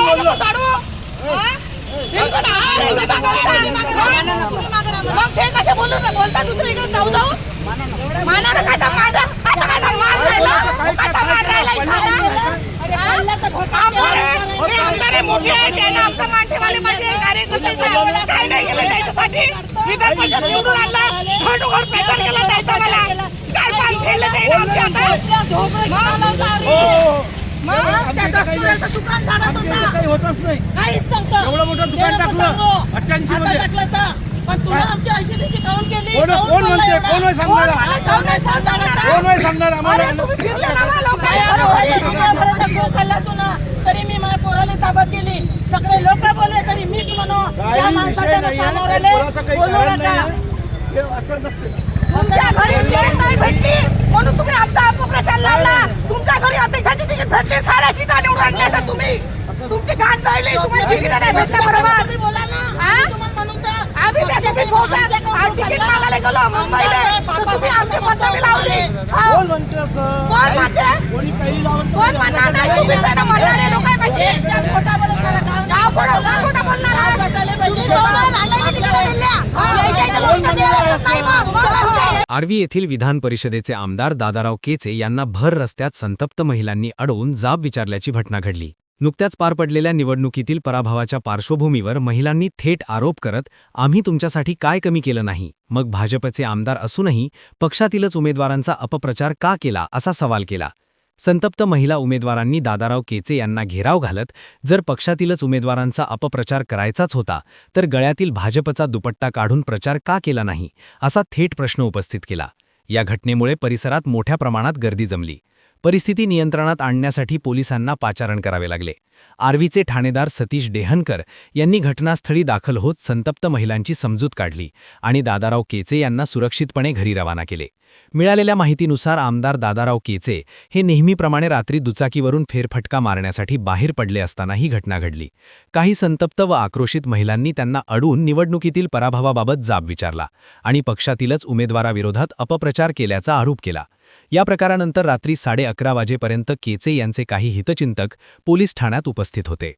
बोललो. मग ते कसे बोलू ना बोलता दुसरीकडे जाऊ जाऊ मानानं काय तर मार मोठे आहे त्यांना आमचा मान ठेवायला पाहिजे. कार्यकर्त्याचा काय नाही केलं त्याच्यासाठी विधान परिषद निवडून आणला भांडूवर प्रचार केला त्याचा मला काय पान फेडलं जाईल आमच्या आता दुकान काही होतच नाही. काहीच नव्हतं एवढं मोठं दुकान टाकलं 88 मध्ये. पण तुला आमची ऐशी दिवशी काऊन केली कोण म्हणते कोण होय सांगणार कोण होय सांगणार आम्हाला. खाल्ला तू ना तरी मी माझ्या पोराला ताब्यात केली सगळे लोक बोलले तरी मीच म्हणू त्या माणसाच्या सामोरले बोलू नका. असं नसते. तुमच्या घरी तिकीट नाही भेटली म्हणून तुम्ही आमचा अपप्रचार लावला. तुमच्या घरी अध्यक्षाची तिकीट भेटली साऱ्या सीटा निवडून आणल्या तुम्ही तुमची गाण जायली तुम्ही तिकीट नाही भेटल्या बरोबर बोला ना आम्ही त्यासोबत बोलतात तिकीट मागायला गेलो मुंबईला तुम्ही आमची बदनामी लावली. कोण म्हणते असं? कोण म्हणते कोणी काही लावून कोण म्हणणार नाही तुम्ही सगळं म्हणणारे लोक आहे पाशी खोटा बोलत सारा गाव खोटा बोलणार आर्वी येथील विधान परिषदेचे आमदार दादाराव केचे यांना भर रस्त्यात संतप्त महिलांनी अडवून जाब विचारल्याची घटना घडली. नुकत्याच पार पडलेल्या निवडणुकीतील पराभवाच्या पार्श्वभूमीवर महिलांनी थेट आरोप करत आम्ही तुमच्यासाठी काय कमी केलं नाही मग भाजपचे आमदार असूनही पक्षातीलच उमेदवारांचा अपप्रचार का केला असा सवाल केला. संतप्त महिला उमेदवारांनी दादाराव केचे यांना घेराव घालत जर पक्षातीलच उमेदवारांचा अपप्रचार करायचाच होता तर गळ्यातील भाजपचा दुपट्टा काढून प्रचार का केला नाही असा थेट प्रश्न उपस्थित केला. या घटनेमुळे परिसरात मोठ्या प्रमाणात गर्दी जमली. परिस्थिती नियंत्रणात आणण्यासाठी पोलिसांना पाचारण करावे लागले. आर्वीचे ठाणेदार सतीश डेहनकर यांनी घटनास्थळी दाखल होत संतप्त महिलांची समजूत काढली आणि दादाराव केचे यांना सुरक्षितपणे घरी रवाना केले. मिळालेल्या माहितीनुसार आमदार दादाराव केचे हे नेहमीप्रमाणे रात्री दुचाकीवरून फेरफटका मारण्यासाठी बाहेर पडले असताना ही घटना घडली. काही संतप्त व आक्रोशित महिलांनी त्यांना अडवून निवडणुकीतील पराभवाबाबत जाब विचारला आणि पक्षातीलच उमेदवाराविरोधात अपप्रचार केल्याचा आरोप केला. या प्रकारानंतर रात्री 11:30 वाजेपर्यंत केचे यांचे काही हितचिंतक पोलीस ठाण्यात उपस्थित होते.